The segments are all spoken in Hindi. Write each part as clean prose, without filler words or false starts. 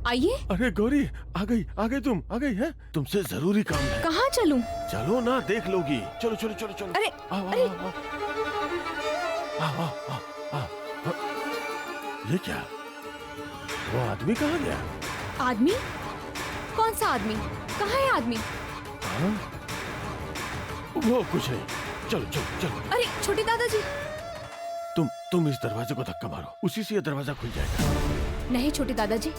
आइए। अरे गौरी, आ गई तुम, आ गई है? तुमसे जरूरी काम है। कहाँ चलूं? चलो ना, देख लोगी। चलो चलो चलो चलो। अरे आओ, अरे आओ, आओ, आओ, आओ, आओ। ये क्या? वो आदमी कहाँ गया? आदमी? कौन सा आदमी? कहाँ है आदमी? हाँ? वो कुछ नहीं। चलो चलो चलो। अरे छोटे दादाजी। तुम इस दरवाजे को धक्का मारो, उसी से ये दरवाजा खुल जाएगा। नहीं छोटे दादाजी,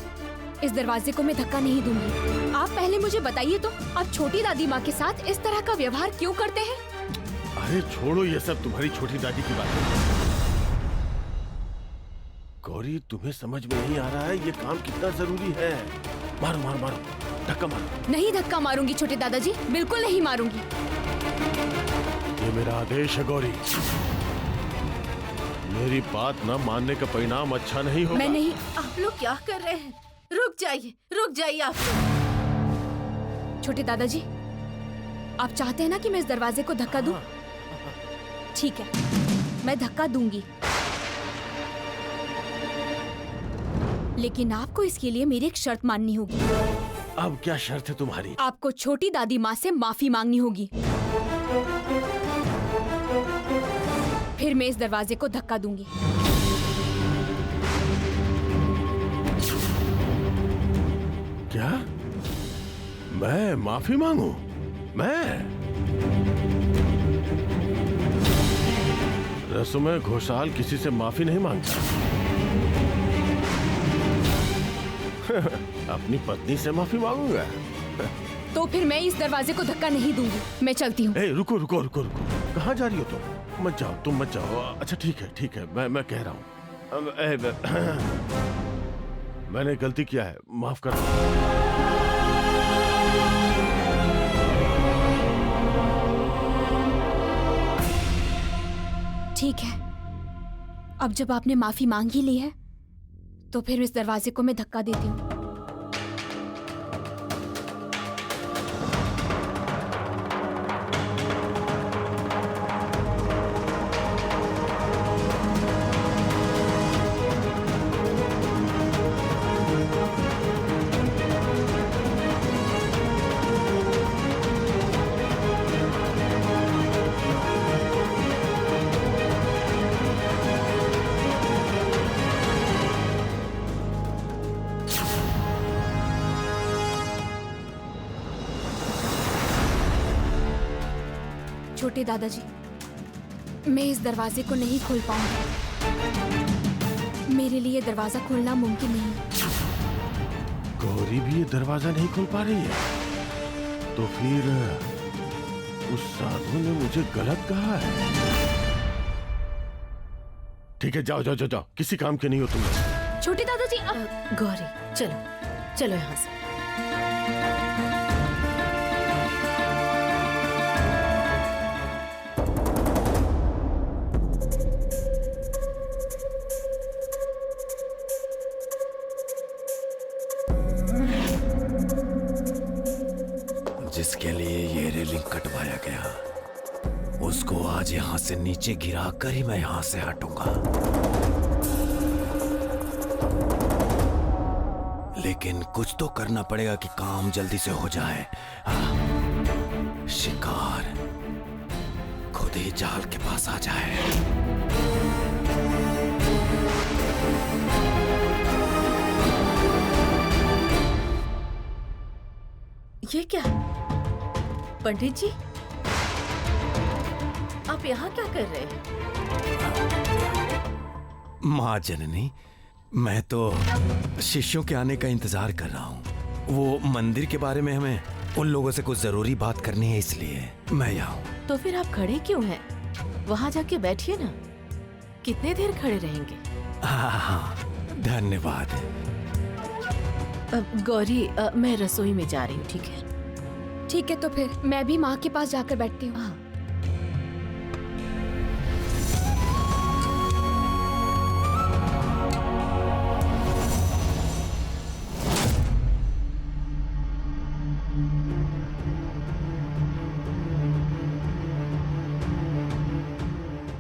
इस दरवाजे को मैं धक्का नहीं दूंगी। आप पहले मुझे बताइए तो, आप छोटी दादी माँ के साथ इस तरह का व्यवहार क्यों करते हैं? अरे छोड़ो ये सब, तुम्हारी छोटी दादी की बातें। गौरी, तुम्हें समझ में नहीं आ रहा है ये काम कितना जरूरी है। मारो मारो मारो, धक्का मारो। नहीं धक्का मारूंगी छोटे दादाजी, बिल्कुल नहीं मारूंगी। ये मेरा आदेश है गौरी। मेरी बात न मानने का परिणाम अच्छा नहीं होगा। मैं नहीं। आप लोग क्या कर रहे हैं? रुक जाइए आप लोग। छोटे दादाजी, आप चाहते हैं ना कि मैं इस दरवाजे को धक्का दूं? ठीक है, मैं धक्का दूंगी, लेकिन आपको इसके लिए मेरी एक शर्त माननी होगी। अब क्या शर्त है तुम्हारी? आपको छोटी दादी माँ से माफी मांगनी होगी, फिर मैं इस दरवाजे को धक्का दूंगी। क्या? मैं माफी मांगू? मैं? रस्म घोषाल किसी से माफी नहीं मांगता। अपनी पत्नी से माफी मांगूंगा। तो फिर मैं इस दरवाजे को धक्का नहीं दूंगी, मैं चलती हूँ। रुको रुको रुको रुको, कहाँ जा रही हो तुम? मत जाओ, तुम मत जाओ। अच्छा ठीक है, मैं कह रहा हूँ। मैंने गलती किया है, माफ कर दो। ठीक है, अब जब आपने माफी मांग ही ली है, तो फिर इस दरवाजे को मैं धक्का देती हूँ। छोटे दादाजी, मैं इस दरवाजे को नहीं खोल पाऊंगी। मेरे लिए दरवाजा खोलना मुमकिन नहीं। गौरी भी ये दरवाजा नहीं खोल पा रही है, तो फिर उस साधु ने मुझे गलत कहा है। ठीक है, जाओ जाओ जाओ जाओ, किसी काम के नहीं हो तुम। छोटे दादाजी गौरी चलो चलो यहाँ से। जिसके लिए ये रेलिंग कटवाया गया, उसको आज यहाँ से नीचे गिरा कर ही मैं यहाँ से हटूंगा। लेकिन कुछ तो करना पड़ेगा कि काम जल्दी से हो जाए। हाँ, शिकार खुद ही जाल के पास आ जाए। ये क्या पंडित जी, आप यहाँ क्या कर रहे हैं? माँ जननी, मैं तो शिष्यों के आने का इंतजार कर रहा हूँ। वो मंदिर के बारे में हमें उन लोगों से कुछ जरूरी बात करनी है, इसलिए मैं यहाँ हूँ। तो फिर आप खड़े क्यों हैं? वहाँ जाके बैठिए ना। कितने देर खड़े रहेंगे? हाँ, धन्यवाद। गौरी, मैं रसोई में जा रही हूँ, ठीक है? ठीक है, तो फिर मैं भी माँ के पास जाकर बैठती हूँ। हाँ।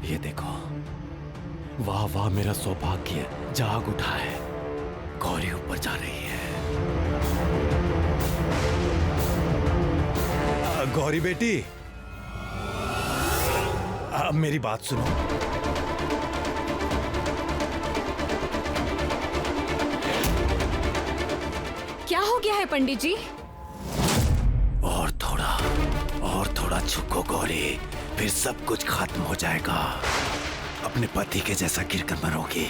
ये देखो, वाह वाह, मेरा सौभाग्य जाग उठा है। गौरी ऊपर जा रही है। गौरी बेटी, अब मेरी बात सुनो। क्या हो गया है पंडित जी? और थोड़ा झुको गौरी, फिर सब कुछ खत्म हो जाएगा। अपने पति के जैसा गिरकर मरोगी।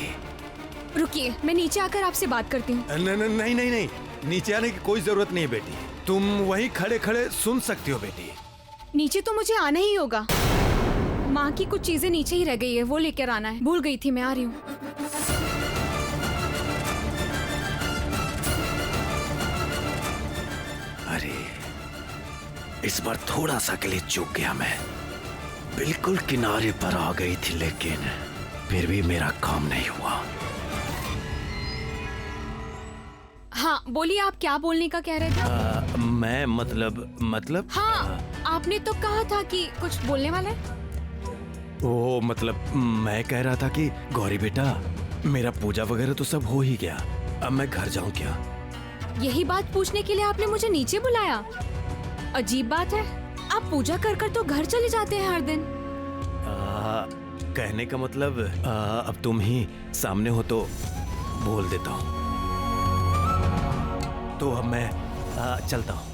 रुकिए, मैं नीचे आकर आपसे बात करती हूँ। नहीं, नीचे आने की कोई जरूरत नहीं है बेटी। तुम वहीं खड़े खड़े सुन सकती हो बेटी। नीचे तो मुझे आना ही होगा। माँ की कुछ चीजें नीचे ही रह गई है, वो लेकर आना है। भूल गई थी, मैं आ रही हूँ। अरे इस बार थोड़ा सा के लिए चूक गया मैं। बिल्कुल किनारे पर आ गई थी, लेकिन फिर भी मेरा काम नहीं हुआ। हाँ बोलिए, आप क्या बोलने का कह रहे थे? मैं मतलब हाँ, आपने तो कहा था कि कुछ बोलने वाला है। वो मतलब मैं कह रहा था कि गौरी बेटा, मेरा पूजा वगैरह तो सब हो ही गया। अब मैं घर जाऊं क्या? यही बात पूछने के लिए आपने मुझे नीचे बुलाया? अजीब बात है, आप पूजा कर कर तो घर चले जाते हैं हर दिन। कहने का मतलब अब तुम ही सामने हो तो बोल देता हूँ। तो अब मैं चलता हूँ।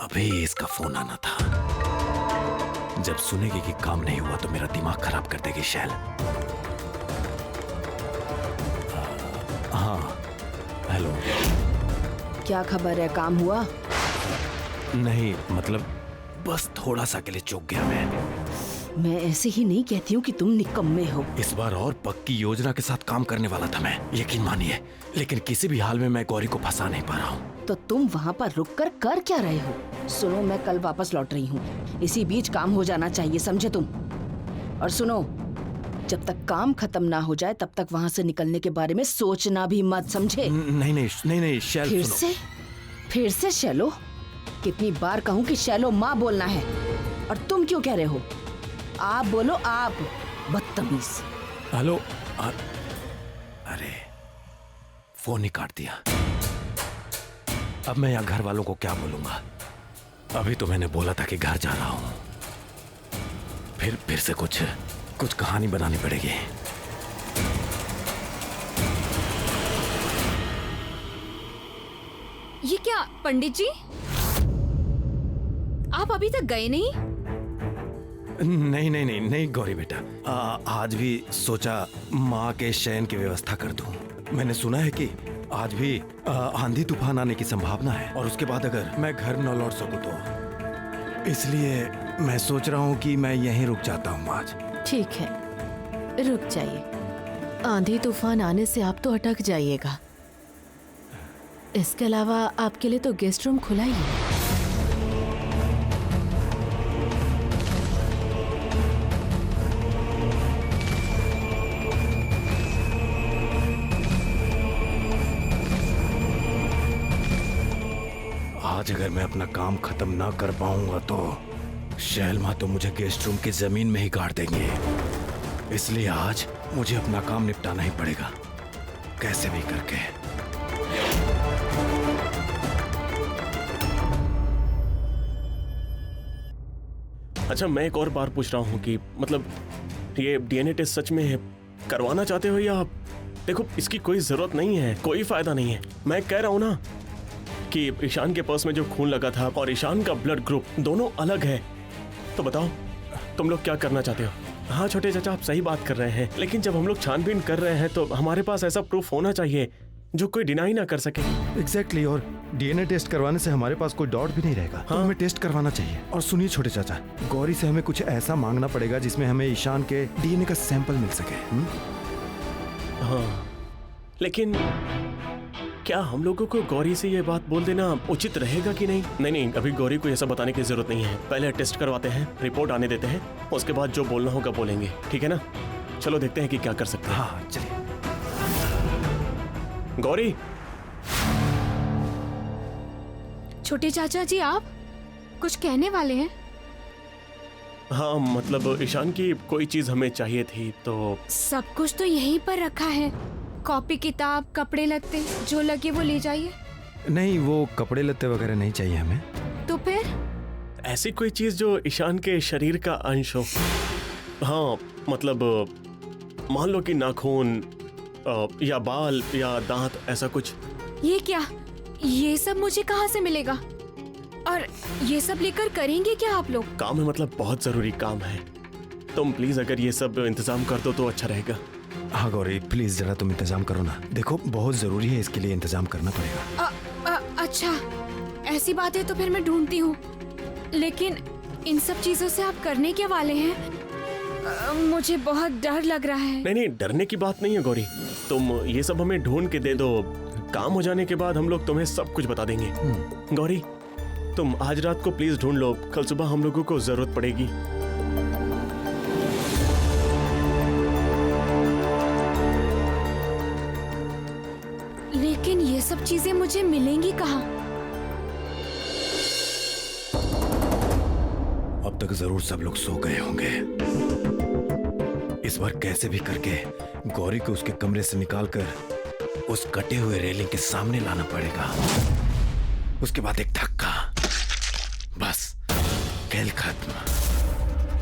अभी इसका फोन आना था। जब सुनेगी कि काम नहीं हुआ तो मेरा दिमाग खराब कर देगी शैल। हाँ, हेलो। क्या खबर है, काम हुआ? नहीं, मतलब बस थोड़ा सा के लिए चूक गया मैं ऐसे ही नहीं कहती हूँ कि तुम निकम्मे हो। इस बार और पक्की योजना के साथ काम करने वाला था मैं, यकीन मानिए। लेकिन किसी भी हाल में मैं गौरी को फंसा नहीं पा रहा हूँ। तो तुम वहाँ पर रुककर कर क्या रहे हो? सुनो, मैं कल वापस लौट रही हूँ। इसी बीच काम हो जाना चाहिए, समझे तुम? और सुनो, जब तक काम खत्म ना हो जाए तब तक वहाँ से निकलने के बारे में सोचना भी मत, समझे? नहीं शैल, सुनो। फिर से शैलो? कितनी बार कहूँ कि शैलो माँ बोलना है, और तुम क्यों कह रहे हो? आप बोलो, आप। बदतमीज। हेलो। अरे फोन ही काट दिया। अब मैं यहाँ घर वालों को क्या बोलूंगा? अभी तो मैंने बोला था कि घर जा रहा हूँ, फिर से कुछ कहानी बनानी पड़ेगी। ये क्या पंडित जी, आप अभी तक गए नहीं? नहीं गौरी बेटा, आज भी सोचा माँ के शयन की व्यवस्था कर दूं। मैंने सुना है कि आज भी आंधी तूफान आने की संभावना है, और उसके बाद अगर मैं घर न लौट सकूं तो इसलिए मैं सोच रहा हूँ कि मैं यहीं रुक जाता हूँ आज। ठीक है, रुक जाइए। आंधी तूफान आने से आप तो अटक जाइएगा। इसके अलावा आपके लिए तो गेस्ट रूम खुला ही है। आज अगर मैं अपना काम खत्म ना कर पाऊंगा तो शैल माँ तो मुझे गेस्ट रूम की जमीन में ही गाड़ देंगे। इसलिए आज मुझे अपना काम निपटाना ही पड़ेगा, कैसे भी करके। अच्छा, मैं एक और बार पूछ रहा हूँ कि मतलब ये डीएनए टेस्ट सच में करवाना चाहते हो या? देखो, इसकी कोई जरूरत नहीं है, कोई फायदा नहीं है। मैं कह रहा हूँ ना कि ईशान के पर्स में जो खून लगा था और ईशान का ब्लड ग्रुप दोनों अलग है। तो बताओ तुम लोग क्या करना चाहते हो? हाँ छोटे चाचा, आप सही बात कर रहे हैं, लेकिन जब हम लोग छानबीन कर रहे हैं तो हमारे पास ऐसा प्रूफ होना चाहिए जो कोई डिनाई ना कर सके। एग्जैक्टली, और डीएनए टेस्ट करवाने से हमारे पास कोई डाउट भी नहीं रहेगा। हाँ? तो हमें टेस्ट करवाना चाहिए। और सुनिए छोटे चाचा, गौरी से हमें कुछ ऐसा मांगना पड़ेगा जिसमें हमें ईशान के डीएनए का सैंपल मिल सके। हाँ, लेकिन क्या हम लोगों को गौरी से ये बात बोल देना उचित रहेगा कि नहीं? नहीं, अभी गौरी को ये सब बताने की जरूरत नहीं है। पहले टेस्ट करवाते हैं, रिपोर्ट आने देते हैं, उसके बाद जो बोलना होगा बोलेंगे, ठीक है ना? चलो देखते हैं कि क्या कर सकते हैं। हाँ चलिए। गौरी। छोटे चाचा जी, आप कुछ कहने वाले हैं? हाँ मतलब ईशान की कोई चीज हमें चाहिए थी तो। सब कुछ तो यहीं पर रखा है, कॉपी किताब कपड़े लत्ते जो लगे वो ले जाइए। नहीं, वो कपड़े लत्ते वगैरह नहीं चाहिए हमें। तो फिर ऐसी कोई चीज जो ईशान के शरीर का अंश हो। हाँ मतलब मान लो कि नाखून या बाल या दांत, ऐसा कुछ। ये क्या, ये सब मुझे कहाँ से मिलेगा? और ये सब लेकर करेंगे क्या आप लोग? काम है, मतलब बहुत जरूरी काम है। तुम प्लीज अगर ये सब इंतजाम कर दो तो अच्छा रहेगा। हाँ गौरी प्लीज जरा तुम इंतजाम करो ना, देखो बहुत जरूरी है, इसके लिए इंतजाम करना पड़ेगा। अच्छा ऐसी बात है तो फिर मैं ढूंढती हूँ, लेकिन इन सब चीजों से आप करने के वाले हैं? मुझे बहुत डर लग रहा है। नहीं नहीं, डरने की बात नहीं है गौरी, तुम ये सब हमें ढूंढ के दे दो, काम हो जाने के बाद हम लोग तुम्हें सब कुछ बता देंगे। गौरी तुम आज रात को प्लीज ढूंढ लो, कल सुबह हम लोगों को जरूरत पड़ेगी। लेकिन ये सब चीजें मुझे मिलेंगी कहाँ? अब तक जरूर सब लोग सो गए होंगे। इस बार कैसे भी करके गौरी को उसके कमरे से निकालकर उस कटे हुए रेलिंग के सामने लाना पड़ेगा। उसके बाद एक धक्का, बस खेल खत्म।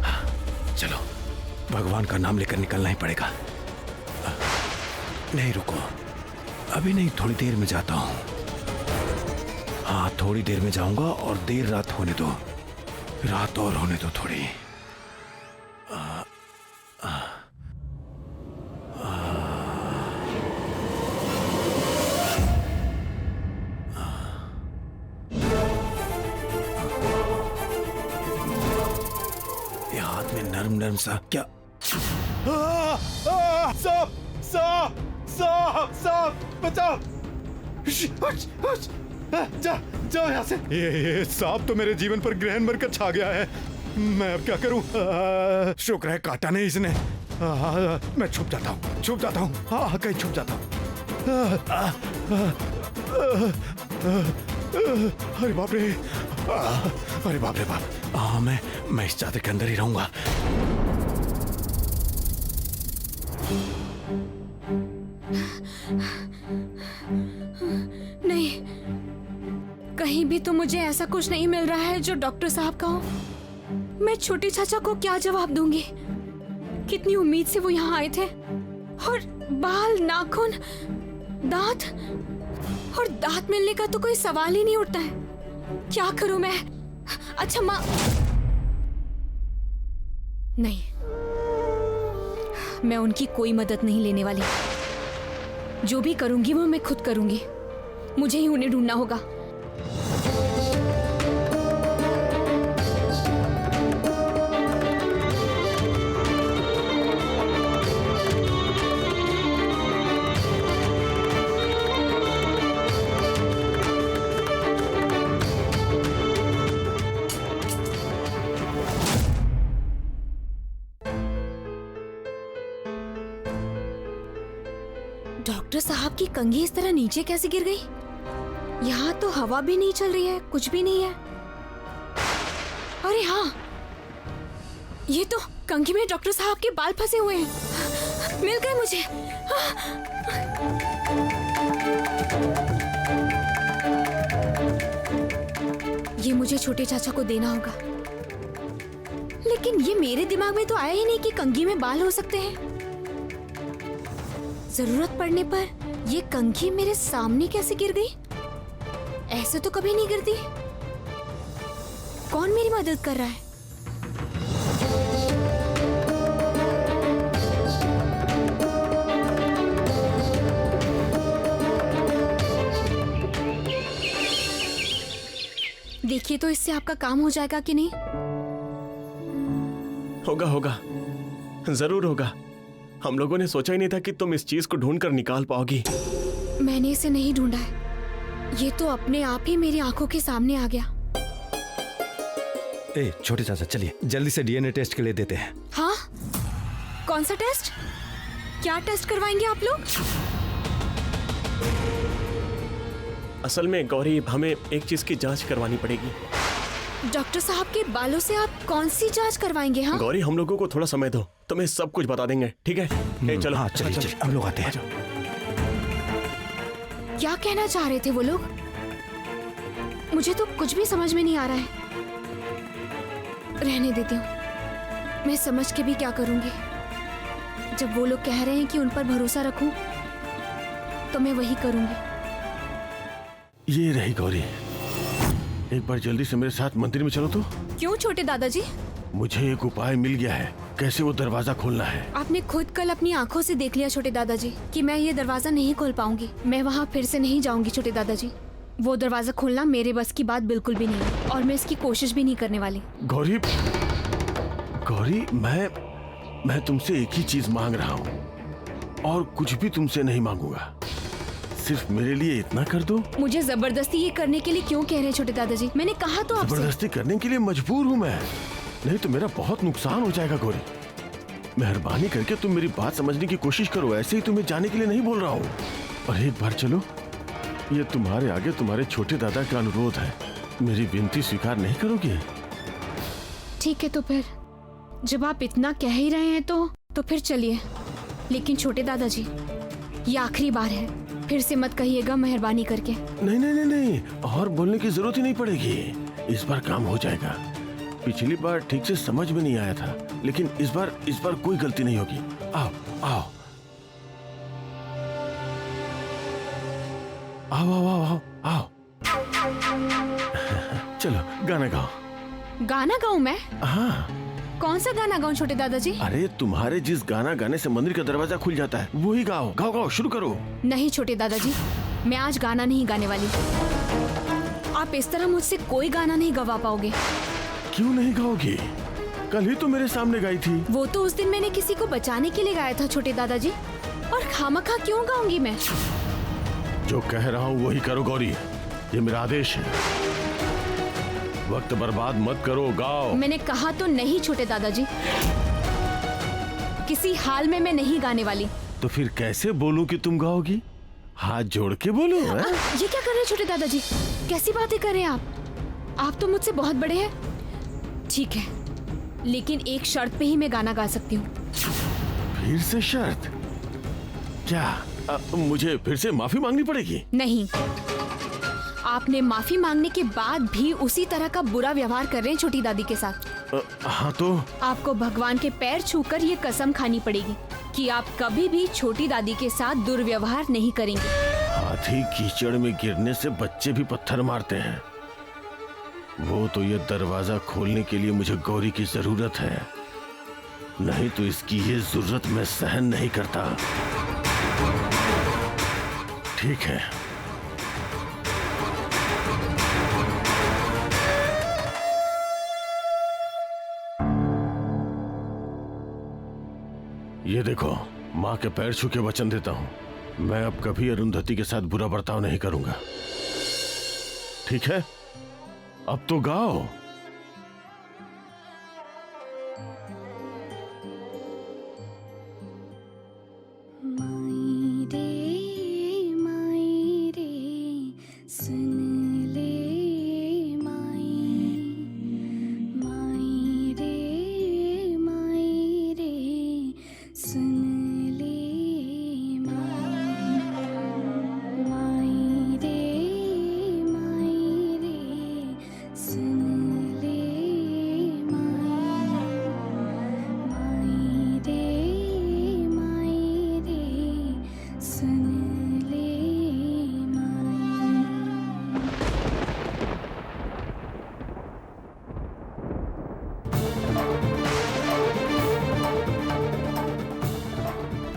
हाँ, चलो भगवान का नाम लेकर निकलना ही पड़ेगा। नहीं रुको, अभी नहीं, थोड़ी देर में जाता हूँ। हाँ थोड़ी देर में जाऊंगा और देर रात होने दो, रात और होने दो थोड़ी। ये हाथ में नरम नरम सा क्या? सांप सांप सांप सांप, बचाओ! जाओ यहाँ से। ये सांप तो मेरे जीवन पर ग्रहण बनकर छा गया है, मैं अब क्या करूं? शुक्र है काटा नहीं इसने। मैं छुप जाता हूँ, हाँ कहीं छुप जाता हूँ। अरे बाप रे, अरे बाप रे बाप। मैं इस चादर के अंदर ही रहूंगा। नहीं, कहीं भी तो मुझे ऐसा कुछ नहीं मिल रहा है जो डॉक्टर साहब का हो। मैं छोटे चाचा को क्या जवाब दूंगी? कितनी उम्मीद से वो यहाँ आए थे, और बाल, नाखून, दांत, और दांत मिलने का तो कोई सवाल ही नहीं उठता है। क्या करूं मैं? अच्छा माँ, नहीं, मैं उनकी कोई मदद नहीं लेने वाली। जो भी करूंगी वो मैं खुद करूंगी। मुझे ही उन्हें ढूंढना होगा। डॉक्टर साहब की कंघी इस तरह नीचे कैसे गिर गई? यहाँ तो हवा भी नहीं चल रही है, कुछ भी नहीं है। अरे हाँ, ये तो कंघी में डॉक्टर साहब के बाल फंसे हुए हैं। मिल गए मुझे। ये मुझे छोटे चाचा को देना होगा। लेकिन ये मेरे दिमाग में तो आया ही नहीं कि कंघी में बाल हो सकते हैं। जरूरत पड़ने पर ये कंघी मेरे सामने कैसे गिर गई? ऐसे तो कभी नहीं गिरती। कौन मेरी मदद कर रहा है? देखिए तो इससे आपका काम हो जाएगा कि नहीं? होगा होगा, जरूर होगा। हम लोगों ने सोचा ही नहीं था कि तुम इस चीज को ढूंढ कर निकाल पाओगी। मैंने इसे नहीं ढूंढा है, ये तो अपने आप ही मेरी आंखों के सामने आ गया। ए छोटे चाचा चलिए जल्दी से डीएनए टेस्ट के लिए देते हैं। हाँ? कौन सा टेस्ट? क्या टेस्ट करवाएंगे आप लोग? असल में गौरी, हमें एक चीज की जांच करवानी पड़ेगी। डॉक्टर साहब के बालों से आप कौन सी जांच करवाएंगे? हाँ, गौरी, हम लोगों को थोड़ा समय दो, तुम्हें सब कुछ बता देंगे, ठीक है? चलो। हाँ चलिए चलिए, हम लोग आते हैं। क्या कहना चाह रहे थे वो लोग? मुझे तो कुछ भी समझ में नहीं आ रहा है। रहने देती हूँ, मैं समझ के भी क्या करूंगी। जब वो लोग कह रहे हैं कि उन पर भरोसा रखूं, तो मैं वही करूंगी। ये रही गौरी, एक बार जल्दी से मेरे साथ मंदिर में चलो तो। क्यों छोटे दादाजी? मुझे एक उपाय मिल गया है, कैसे वो दरवाजा खोलना है। आपने खुद कल अपनी आंखों से देख लिया छोटे दादाजी कि मैं ये दरवाजा नहीं खोल पाऊंगी। मैं वहाँ फिर से नहीं जाऊंगी छोटे दादाजी। वो दरवाजा खोलना मेरे बस की बात बिल्कुल भी नहीं है और मैं इसकी कोशिश भी नहीं करने वाली। गौरी, गौरी, मैं तुमसे एक ही चीज मांग रहा हूँ और कुछ भी तुमसे नहीं मांगूंगा। सिर्फ मेरे लिए इतना कर दो। मुझे जबरदस्ती ये करने के लिए क्यों कह रहे हैं छोटे दादाजी? मैंने कहा तो आपसे। जबरदस्ती करने के लिए मजबूर हूँ मैं, नहीं तो मेरा बहुत नुकसान हो जाएगा। गौरी, मेहरबानी करके तुम मेरी बात समझने की कोशिश करो। ऐसे ही तुम्हें जाने के लिए नहीं बोल रहा हूँ। और एक बार चलो, ये तुम्हारे आगे तुम्हारे छोटे दादा का अनुरोध है, मेरी विनती स्वीकार नहीं करोगे? ठीक है, तो फिर जब आप इतना कह ही रहे हैं तो फिर चलिए। लेकिन छोटे दादाजी, ये आखिरी बार है, फिर से मत कहिएगा मेहरबानी करके। नहीं नहीं नहीं नहीं, और बोलने की जरूरत ही नहीं पड़ेगी। इस बार काम हो जाएगा। पिछली बार ठीक से समझ में नहीं आया था, लेकिन इस बार कोई गलती नहीं होगी। आओ आओ आओ आओ आओ आओ। चलो गाना गाओ। गाना गाऊं मैं? हाँ। कौन सा गाना गाऊं छोटे दादाजी? अरे तुम्हारे जिस गाना गाने से मंदिर का दरवाजा खुल जाता है, वही गाओ। गाओ गाओ, शुरू करो। नहीं छोटे दादाजी, मैं आज गाना नहीं गाने वाली। आप इस तरह मुझसे कोई गाना नहीं गवा पाओगे। क्यों नहीं गाओगी? कल ही तो मेरे सामने गाई थी। वो तो उस दिन मैंने किसी को बचाने के लिए गाया था छोटे दादाजी, और खामखा क्यों गाऊंगी मैं? जो कह रहा हूँ वही करो गौरी, ये मेरा आदेश है। वक्त बर्बाद मत करो, गाओ। मैंने कहा तो नहीं छोटे दादाजी, किसी हाल में मैं नहीं गाने वाली। तो फिर कैसे बोलूं कि तुम गाओगी? हाथ जोड़ के बोलो। ये क्या कर रहे हैं छोटे दादाजी? कैसी बातें कर रहे हैं आप तो मुझसे बहुत बड़े हैं। ठीक है, लेकिन एक शर्त पे ही मैं गाना गा सकती हूँ। फिर से शर्त? क्या मुझे फिर से माफी मांगनी पड़ेगी? नहीं, आपने माफी मांगने के बाद भी उसी तरह का बुरा व्यवहार कर रहे हैं छोटी दादी के साथ। हाँ तो? आपको भगवान के पैर छूकर ये कसम खानी पड़ेगी कि आप कभी भी छोटी दादी के साथ दुर्व्यवहार नहीं करेंगे। हाथी कीचड़ में गिरने से बच्चे भी पत्थर मारते हैं। वो तो ये दरवाजा खोलने के लिए मुझे गौरी की जरूरत है, नहीं तो इसकी ये जरूरत मैं सहन नहीं करता। ठीक है, ये देखो, माँ के पैर छू के वचन देता हूँ, मैं अब कभी अरुंधति के साथ बुरा बर्ताव नहीं करूंगा। ठीक है, अब तो गाओ।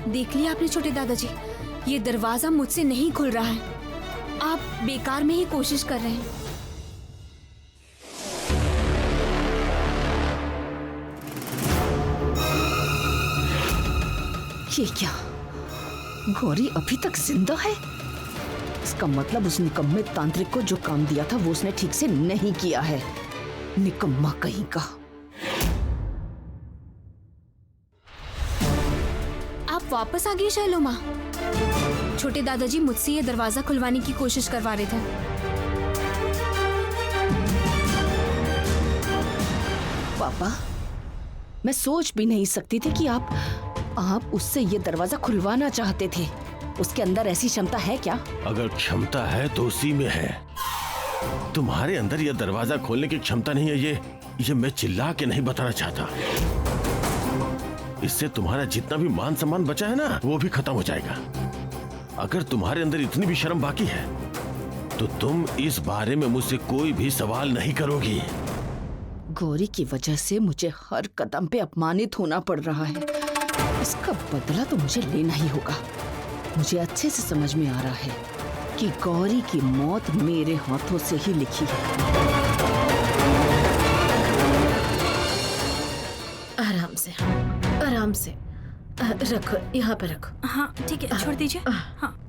देख लिया आपने छोटे दादाजी, ये दरवाजा मुझसे नहीं खुल रहा है। आप बेकार में ही कोशिश कर रहे हैं। ये क्या? गौरी अभी तक जिंदा है? इसका मतलब उस निकम्मे तांत्रिक को जो काम दिया था वो उसने ठीक से नहीं किया है। निकम्मा कहीं का। आप वापस आ गए शैलो माँ। छोटे दादाजी मुझसे ये दरवाजा खुलवाने की कोशिश करवा रहे थे। पापा, मैं सोच भी नहीं सकती थी कि आप उससे ये दरवाजा खुलवाना चाहते थे। उसके अंदर ऐसी क्षमता है क्या? अगर क्षमता है तो उसी में है। तुम्हारे अंदर यह दरवाजा खोलने की क्षमता नहीं है, ये मैं चिल्ला के नहीं बताना चाहता। इससे तुम्हारा जितना भी मान सम्मान बचा है ना, वो भी खत्म हो जाएगा। अगर तुम्हारे अंदर इतनी भी शर्म बाकी है तो तुम इस बारे में मुझसे कोई भी सवाल नहीं करोगी। गौरी की वजह से मुझे हर कदम पे अपमानित होना पड़ रहा है। इसका बदला तो मुझे लेना ही होगा। मुझे अच्छे से समझ में आ रहा है कि गौरी की मौत मेरे हाथों से ही लिखी है। आराम से, आराम से रखो, यहाँ पे रखो। हाँ ठीक है, छोड़ दीजिए। हाँ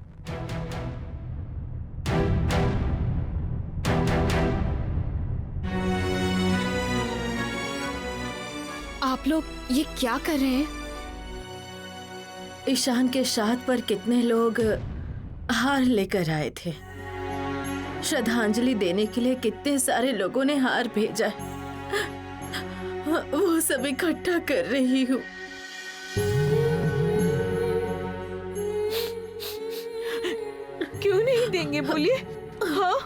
आप लोग ये क्या कर रहे हैं? ईशान के श्राद्ध पर कितने लोग हार लेकर आए थे। श्रद्धांजलि देने के लिए कितने सारे लोगों ने हार भेजा है। वो सब इकट्ठा कर रही हूँ। क्यों नहीं देंगे बोलिए? हाँ,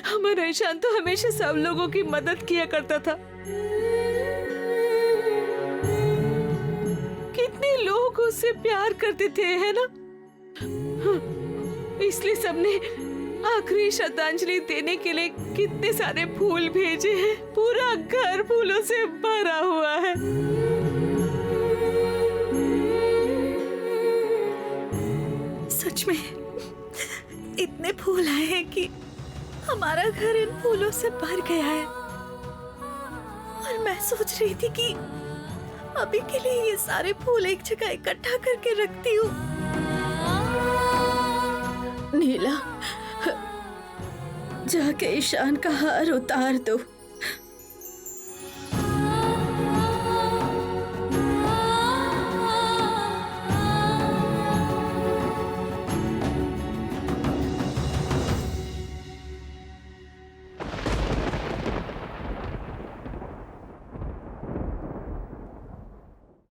हमारा ईशान तो हमेशा सब लोगों की मदद किया करता था। कितने लोग उससे प्यार करते थे, है ना? इसलिए सबने आखिरी श्रद्धांजलि देने के लिए कितने सारे फूल भेजे हैं। पूरा घर फूलों से भरा हुआ है। सच में इतने फूल आए हैं कि हमारा घर इन फूलों से भर गया है। और मैं सोच रही थी कि अभी के लिए ये सारे फूल एक जगह इकट्ठा करके रखती हूँ। नीला, जाके ईशान का हार उतार दो।